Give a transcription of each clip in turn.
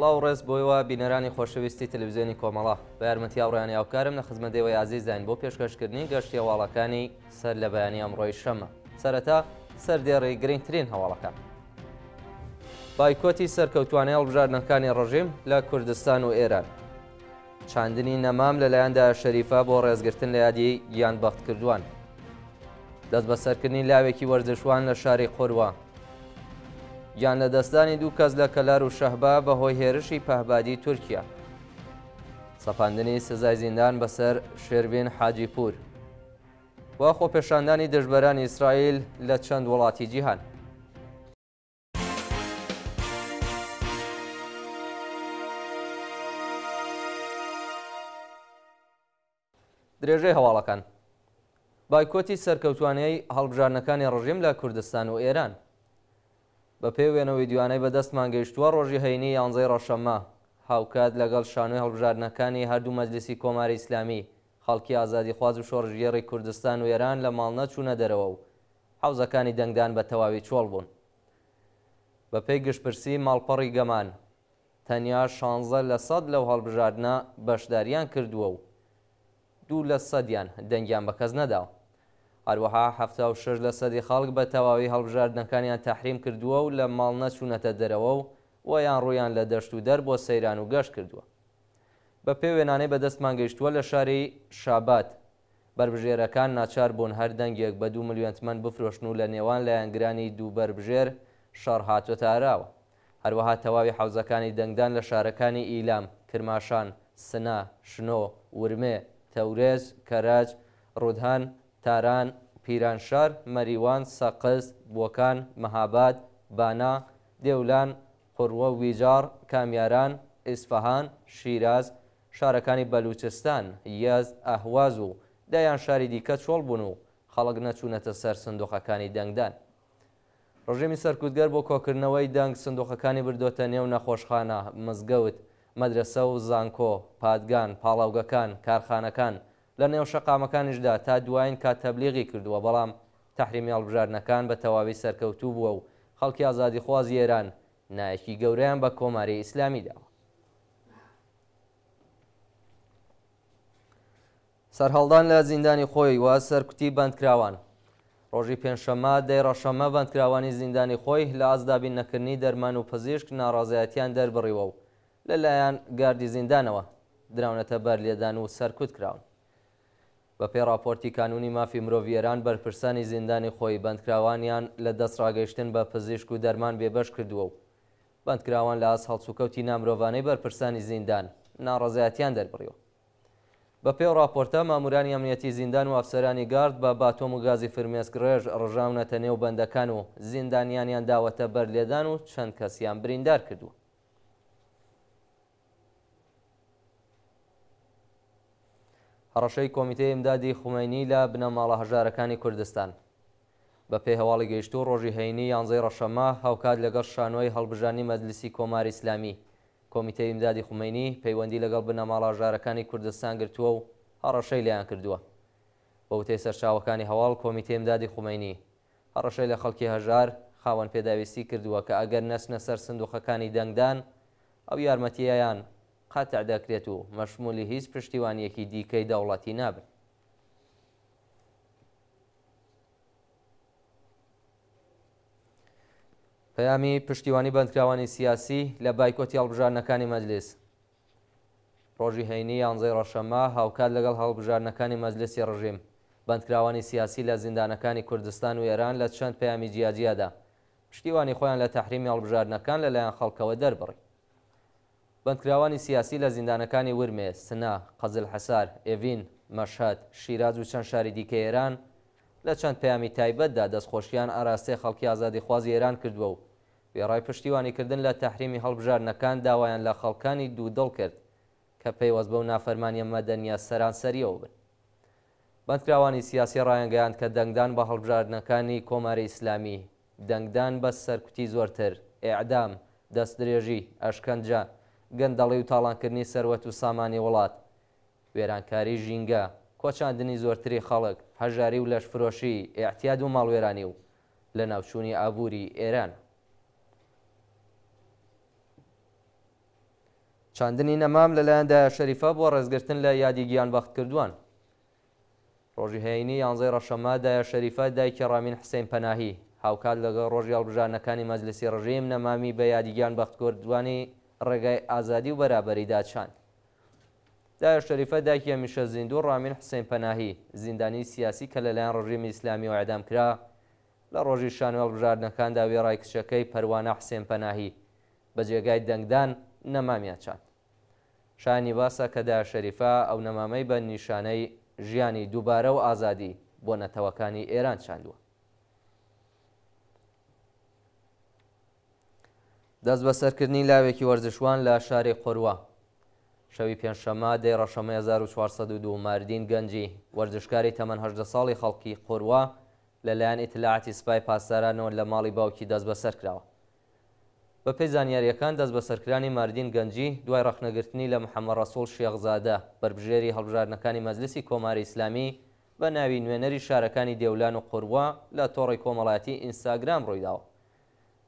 سڵاو ڕێز بۆیەوە بینەرانی خۆشەویستی تەلەڤیزیۆنی کۆمەڵە بە یارمەتی هاوڕێیانی هاوکارم لە خزمەتەوەی عزیزین بۆ پێشکەشکردنی گەشتی هەواڵەکانی سەر لە بەیانی ئەمڕۆی شەمە. سەرەتا سەردێڕی گرنگترین هەواڵەکان. بایکۆتی سەرکەوتوانەی هەڵبژاردنەکانی ڕژیم لە کوردستان و ئێران. چاندنی نەمام لەلایەندا شەریفە بۆ ڕێزگرتن لە یادی گیانبەخت کردووان. دەست بەسەرکردنی لاوێکی وەرزشوان لە شاری قۆروە. گیان لە دەستدانی دوو کەس لە کەلار و شەهبا بەهۆی هێرشی پەهبادی تورکیا. سەپاندنی سزای زیندان بەسەر شێربین حاجیپور. و خۆپێشاندانی دژبەرانی ئیسرائیل لە چەند وڵاتی جیهان. درێژەی هەواڵەکان. بایکۆتی سەرکەوتوانەی هەڵبژاردنەکانی ڕژیم لە کوردستان و ئێران. بە پێی وێنەوەی دیوانەی بەدەستمان گەیشتووە ڕۆژی هەینی 11 ڕەشەممە هاوکات لەگەڵ شانۆی هەڵبژاردنەکانی هەردوو مەجلیسی کۆماری ئیسلامی خەڵکی ئازادیخواز و شۆڕژگێڕی کوردستان و ئێران لە ماڵنە چوونە دەرەوە و حوزەکانی دەنگدان بە تەواوی چۆڵ بوون. بە پێی گشتپرسی ماڵپەڕی گەمان تەنیا 16% لەو هەڵبژاردنە بەشداریان کردووە و 2% دەنگیان بە کەس نەداوە. هەروەها 76% خەڵک بە تەواوی هەڵبژاردنەکانیان تەحریم کردووە و لە ماڵ نەچوونەتە دەرەوە و یان ڕوویان لە دەشت و دەر بۆ سەیران و گەشت کردووە. بە پێی وێنانەی بەدەستمان گەیشتووە لە شاری شابات بربژێرەکان ناچار بوون هەر دەنگێک بە 2 ملیۆن تمەن بفرۆشن و لە نێوان لایەنگرانی دوو بربژێر شەڕ هاتوۆتە ئاراوە. هەروەها تەواوی حوزەکانی دەنگدان لە شارەکانی ئیلام، کرماشان، سنا، شنۆ، ورمێ، تەورێز، کەراج، ڕودهان، تاران، پیرانشار، مەریوان، سەقز، بۆکان، مەهاباد، بانا، دێولان، قوڕوە، ویجار، کامیاران، ئیسفەهان، شیراز، شارەکانی بەلوچستان، یەزد، ئەهواز و دایان شاری دیکە چۆڵ بوون و خەڵک نەچوونەتە سەر سندوقەکانی دەنگدان. ڕژیمی سەرکوتگەر بۆ کۆکردنەوەی دەنگ سندوقەکانی بردۆتە نێو نەخۆشخانە، مزگەوت، مەدرسە و زانکۆ، پادگان، پاڵاوگەکان، کارخانەکان لە نێو شەقامەکانیشدا تا دوایین کات تەبلیغی کردووە، بەڵام تەحریمی هەڵبژاردنەکان بە تەواوی سەرکەوتوو بووە و خەڵکی ئازادیخوازی ئێران نایەکی گەورەیان بە کۆماری ئیسلامی داوە. سەرهەڵدان لە زیندانی خۆی و سەرکوتی بەندکراوان. ڕۆژی پێنجشەممە 10 ڕەشەممە بەندکراوانی زیندانی خۆی لە ئازدابین نەکردنی دەرمان و پزیشک ناڕازایەتیان دەربڕیوە و لەلایەن گاردی زیندانەوە دراونەتە بەر لێدان و سەرکوت کراون. بە پێی راپۆرتی کانونی مافی مرۆڤیێران بەرپرسانی زیندانی خۆی بەندکراوانیان لە دەستڕاگەیشتن بە پزیشک و دەرمان بێبەش کردووە و بەندکراوان لە ئاز هەڵسوکەوتی نامرۆڤانەی بەرپرسانی زیندان ناڕازایەتیان دەربڕیوە. بە پێی راپۆرتە مامورانی ئەمنیەتی زیندان و ئەفسەرانی گارد بە باتۆم و گازی فرمێسک ڕێژ ڕژاونەتە نێو بەندەکان و زیندانیانیان داوەتە بەر لێدان و چەند کەسیان بریندار کردووە. هەڕەشەی کۆمیتەی ئیمدادی خومینی لە بنەماڵە هەژارەکانی کوردستان. بە پێی هەواڵی گەیشتوو ڕۆژی هەینی 11 ڕەشەممە هاوکات لەگەڵ شانۆی هەڵبژاردنی مەجلیسی کۆماری ئیسلامی کۆمیتەی ئیمدادی خومینی پەیوەندی لەگەڵ بنەماڵە هەژارەکانی کوردستان گرتووە و هەڕەشەی لێیان کردووە. بە وتەی سەرچاوەکانی هەواڵ کۆمیتەی ئیمدادی خومینی هەڕەشەی لە خەڵکی هەژار خاوەن پێداویستی کردووە کە ئەگەر نەچنە سەر سندوقەکانی دەنگدان ئەو یارمەتیەیان قەتع دەکرێت و مەشمولی هیچ پشتیوانیەکی دیکەی دەوڵەتی نابن. پەیامی پشتیوانی بەندکراوانی سیاسی لە بایکۆتی هەڵبژاردنەکانی مەجلیس. ڕۆژی هەینی 11 ڕەشەممە هاوکات لەگەڵ هەڵبژاردنەکانی مەجلیسی ڕژیم بەندکراوانی سیاسی لە زیندانەکانی کوردستان و ئێران لە چەند پەیامی جیاجیادا پشتیوانی خۆیان لە تەحریمی هەڵبژاردنەکان لەلایەن خەڵکەوە دەربڕی. بەندکراوانی سیاسی لە زیندانەکانی ورمێ، سنا، قەزل حەسار، ئێڤین، مەشهەد، شیراز و چەند شاری دیکە ئێران لە چەند پەیامی تایبەتدا دەستخۆشیان ئاراستەی خەڵکی ئازادیخوازی ئێران کردووە و وێڕای پشتیوانیکردن لە تەحریمی هەڵبژاردنەکان داوایان لە خەڵکانی دوودڵ کرد کە پەیوەست بەو نافەرمانیە مەدەنیە سەرانسەریەوە بن. بەندکراوانی سیاسی ڕایانگەیاند کە دەنگدان بە هەڵبژاردنەکانی کۆماری ئیسلامی، دەنگدان بە سەرکوتی زۆرتر، ئێعدام، دەستدرێژی، ئەشکەنجە، گەندەڵی و تاڵانکردنی سەروەت و سامانی وڵات، وێرانکاری ژینگە، کۆچاندنی زۆرتری خەڵک، هەژاری و لەشفرۆشی، ئێعتیاد و ماڵوێرانی و لە ناوچوونی ئابووری ئێران. چاندنی نەمام لەلایەن دایە شەریفە بۆ ڕێزگرتن لە یادی گیانبەخت کردووان. ڕۆژی هەینی 11 ڕەشەممە دایە شەریفە دایکی ڕامین حسێن پەناهی هاوکات لەگەڵ ڕۆژی هەڵبژاردنەکانی مەجلیسی ڕژیم نەمامی بە یادی گیانبەخت کردوانی ڕێگای ئازادی و بەرابەریدا چاند. دایە شەریفە دایکی هەمیشە زیندوو ڕامین حسێن پەناهی زیندانی سیاسی کە لەلایەن ڕژیمی ئیسلامی و ئەعدام کرا لە ڕۆژی شانوێ هەڵبژاردنەکاندا وێڕای کچەکەی پەروانە حسێن پەناهی بە جێگای دەنگدان نەمامیان چاند. شایانی باسە کە دایە شەریفە ئەو نەمامەی بە نیشانەی ژیانی دووبارە و ئازادی بۆ نەتەوەکانی ئێران چاندووە. دەست بە سەرکردنی لاوێکی وەرزشوان لە شاری قۆروە. شەوی پێنجشەممە 10 ڕەشەمە 1402 ماردین گەنجی وەرزشکاری تەمەن 18 ساڵی خەڵکی قۆروە لەلایەن ئیتلاعاتی سوپای پاسدارانەوە لە ماڵی باوکی دەست بەسەر کراوە. بە پێی زانیاریەکان دەست بەسەرکرانی ماردین گەنجی دوای ڕەخنەگرتنی لە محەممەد ڕەسوڵ شێخزادە بەربژێری هەڵبژاردنەکانی مەجلیسی کۆماری ئیسلامی بە ناوی نوێنەری شارەکانی دێولان و قوڕوا لە تۆڕی کۆمەڵایەتی ئینستاگرام ڕوویداوە.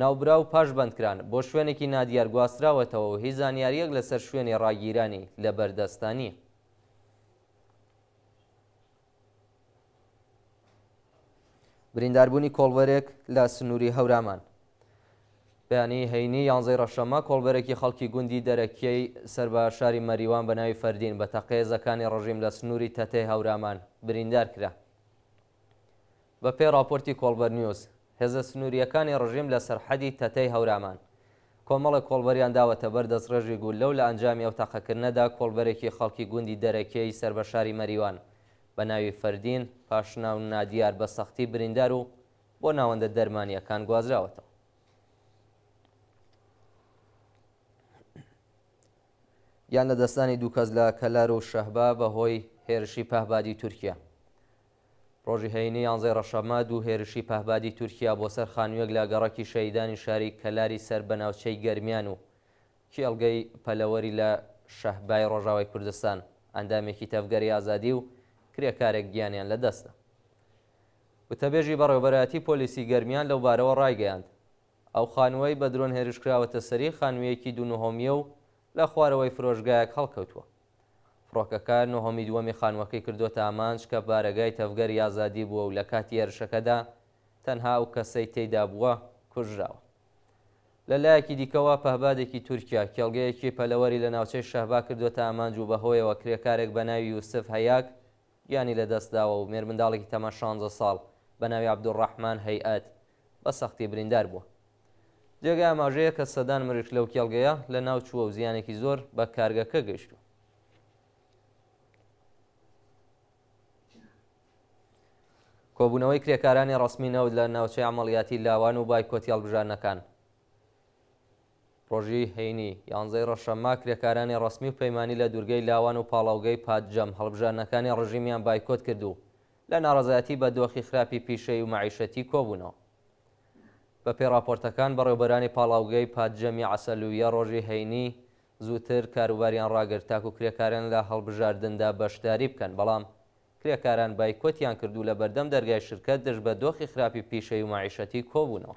ناوبرا و پاش بەندکران بۆ شوێنێکی نادیار گواستراوەتەوە و هیچ زانیاریەک لەسەر شوێنی ڕاگیرانی لە بەردەستانیە. برینداربوونی کۆڵبەرێک لە سنووری هەورامان. بەیانی هەینی 11 ڕەشەممە کۆڵبەرێکی خەڵکی گوندی دەرەکیەی سەر بە شاری مەریوان بە ناوی فەردین بە تەقەیەزەکانی ڕژیم لە سنووری تەتەی هەورامان بریندار کرا. بە پێی راپۆرتی کۆڵبەر نیوز هێزە سنووریەکانی ڕژیم لە سەرحەدی تەتەی هەورامان کۆمەڵی کۆڵبەریان داوەتە بەردەست ڕێژی گولە و لە ئەنجامی ئەو تەقەکردنەدا کۆڵبەرێکی خەڵکی گوندی دەرەکیەی سەر بە شاری مەریوان بە ناوی فەردین پاشناو نادیار بە سەختی بریندار و بۆ ناوەندە دەرمانیەکان گوازراوەتەوە. یان لە دەستانی دوو کەس لە کەلار و شەهبا بەهۆی هێرشی پەهبادی تورکیا. ڕۆژی هەینی 11 ڕەشەممە دوو هێرشی پەهبادی تورکیا بۆ سەر خانوویەک لە گەڕەکی شەهیدانی شاری کەلاری سەر بەناوچەی گەرمیان و کێڵگەی پەلەوەری لە شەهبای ڕۆژاوای کوردستان ئەندامێکی تەفگەری ئازادی و کرێکارێک گیانیان لە دەستە. وتەبێژی بەڕێوەبەرایەتی پۆلیسی گەرمیان لەو بارەوە ڕایگەیاند. ئەو خانووەی بە درۆن هێرشکراوەتە سەری خانوویەکی دوونهۆمیە و لە خوارەوەی فرۆشگایەک هەڵکەوتووە. فڕۆکەکە نۆهۆمی دووەمی خانووەکەی کردوتە ئامانج کە بارەگای تەفگەری ئازادی بووە و لە کاتی هێرشەکەدا تەنها ئەو کەسەی تێیدا بووە کوژراوە. لەلایەکی دیکەوە پەهبادێکی تورکیا کێڵگەیەکی پەلەوەری لە ناوچەی شەهبا کردوتە ئامانج و بەهۆیەوە کرێکارێک بە ناوی یوسف هەیاک گیانی لە دەستداوە و مێر منداڵێکی تەمەن 16 ساڵ بە ناوی عەبدوڕەحمان هەیئەت بە سەختی بریندار بووە. جێگای ئاماژەیە کە سەدان مریش لەو کێڵگەیە لە ناو چووە و زیانێکی زۆر بە کارگەکە گەیشتووە. کۆبوونەوەی کرێکارانی ڕەسمی نەوت لە ناوچەی عەمەڵیاتی لاوان و بایکۆتی هەڵبژاردنەکان. ڕۆژی هەینی 11 ڕەشەممە کرێکارانی ڕەسمی و پەیمانی لە دوورگەی لاوان و پاڵاوگەی پادجەم هەڵبژاردنەکانی ڕژیمیان بایکۆت کردو لە ناڕەزایەتی بە دۆخی خراپی پیشەی و مەعیشەتی کۆبوونەوە. بە پێی راپۆرتەکان بەڕێوەبەرانی پاڵاوگەی پادجەمی عەسەلوویە ڕۆژی هەینی زووتر کاروباریان ڕاگرت تاکو کرێکاران لە هەڵبژاردندا بەشداری بکەن، بەڵام کرێکاران بایکۆتیان کردو لە بەردەم دەرگای شرکەت دژ بە دۆخی خراپی پیشەی و مەعیشەتی کۆبوونەوە.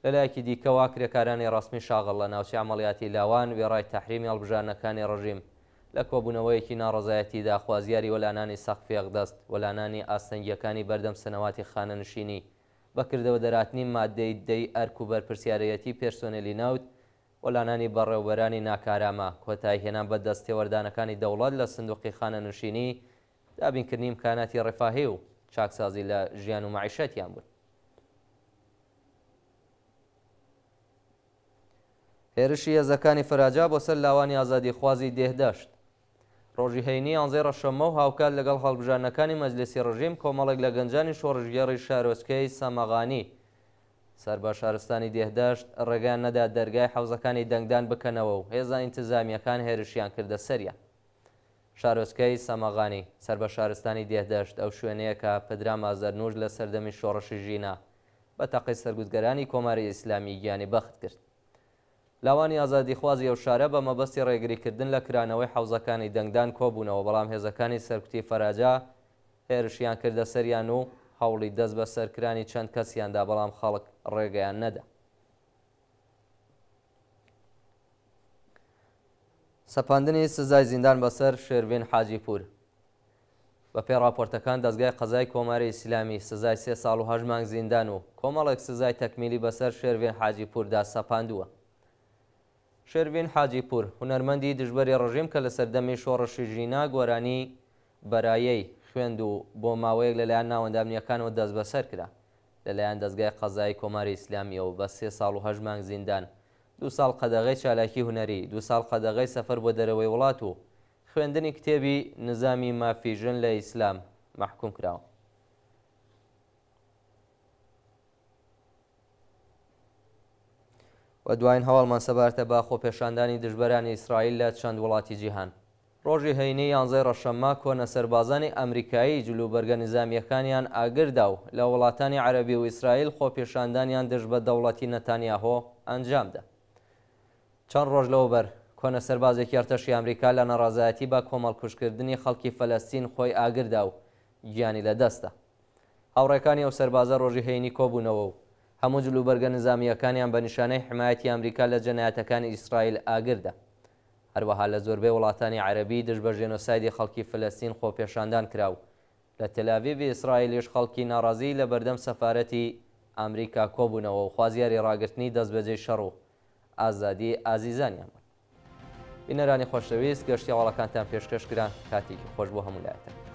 لەلایەکی دیکەوە کرێکارانی ڕەسمی شاغڵ لە ناوچەی عەمەڵیاتی لاوان وێڕای تەحریمی هەڵبژاردنەکانی ڕژیم لە کۆبوونەوەیەکی ناڕەزایەتی داخوازیاری وەلانانی سەقفی ئەقدەست وەلانانی ئاستەنگیەکانی بەردەم سنەواتی خانەنشینی بەکردەوە دەراتنی مادەی دەی ئەرک و بەرپرسیارەتی پێرسۆنێلی ناوت وەلانانی بەڕێوەبەرانی ناکارامە کۆتایی هێنان بە دەستێوەردانەکانی دەوڵەت لە سندوقی خانەنشینی دابینکردنی ئیمکاناتی ڕێفاهی و چاکسازی لە ژیان و مەعیشەتیان بوون. هێرشی هێزەکانی فەراجا بۆ سەر لاوانی ئازادی خوازی دێهدەشت. ڕۆژی هەینی 11 ڕەشەممە و هاوکات لەگەڵ هەڵبژاردنەکانی مەجلیسی ڕژیم کۆمەڵێک لە گەنجانی شۆڕژگەڕی شارۆچکەی سەمەغانی سەر بە شارستانی دێهدەشت ڕێگەیان نەدا دەرگای حەوزەکانی دەنگدان بکەنەوە و هێزە ئینتزامیەکان هێرشیان کردە سەریان. شارۆچکەی سەمەغانی سەر بە شارستانی دێهدەشت ئەو شوێنەیە کە پدرام ئازەرنووش لە سەردەمی شۆڕشی ژینە بە تەقی سەرگوزگەرانی کۆماری ئیسلامی گیانی بەخت کرد. لاوانی ئازادی خوازی ئەو شارە بە مەبەستی ڕێگریکردن لە کرانەوەی حەوزەکانی دەنگدان کۆبوونەوە، بەڵام هێزەکانی سەرکوتی فەراجا هێرشیان کردە سەریان و هەوڵی دەست بە سەرکرانی چەند کەسیاندا، بەڵام خەڵک ڕێگەیان نەدا. سەپاندنی سزای زیندان بەسەر شێروین حاجیپور. بەپێی راپۆرتەکان دەستگای قەزای کۆماری ئیسلامی سزای 3 ساڵ و 8 مانگ زیندان و کۆمەڵێک سزای تەکمیلی بەسەر شێروین حاجیپوردا سەپاندووە. شێروین حاجیپور هونەرمەندی دژبەری ڕژیم کە لە سەردەمی شۆڕشی ژینا گۆرانی بەرایەی خوێند و بۆ ماوەیەک لەلایەن ناوەندامنیەکانەوە دەست بەسەر کرا لەلایەن دەستگای قەزای کۆماری ئیسلامیەوە بە 3 ساڵ و 8 مانگ زیندان، 2 ساڵ قەدەغەی چالاکی هونەری، 2 ساڵ قەدەغەی سەفەر بۆ دەرەوەی وڵات و خوێندنی کتێبی نظامی مافیژن لە ئیسلام محکوم کراوە. و دوایین هەواڵمان سەبارەتە بە خۆپێشاندانی دژبەرانی ئیسرائیل لە چەند وڵاتی جیهان. ڕۆژی هەینی 11 ڕەشەممە کۆنە سەربازانی ئەمریکایی جلوبەرگە نظامیەکانیان ئاگردا و لە وڵاتانی عەرەبی و ئیسرائیل خۆپێشاندانیان دژ بە دەوڵەتی نەتانیاهۆ ئەنجامدا. چەند ڕۆژ لەوبەر کۆنە سەربازێکی ئەرتەشی ئەمریکا لە نەڕازایەتی بە کۆمەڵکوژکردنی خەڵکی فەلەستین خۆی ئاگردا و گیانی لەدەستە. هاوڕێکانی ئەو سەربازە ڕۆژی هەینی کۆبوونەوە و هەموو جلوبەرگە نظامیەکانیان بە نیشانەی حمایەتی ئەمریکا لە جەنایەتەکانی ئیسرائیل ئاگردا. هەروەها لە زۆربەی وڵاتانی عەرەبی دژ بە ژێنۆسایدی خەڵکی فەلەستین خۆپێشاندان کراو. لە تەل‌ئاڤیڤی ئیسرائیلیش خەڵکی ناڕازی لە بەردەم سەفارەتی ئەمریکا کۆبوونەوە و خوازیاری ڕاگررتنی دەستبەجێی شەڕ و ئازادی ئازیزانیان بوون. بینەرانی خۆشەویست گەشتی هەواڵەکانتان پێشکەشکران، کاتێکی خۆش بۆ هەموو لایەتە.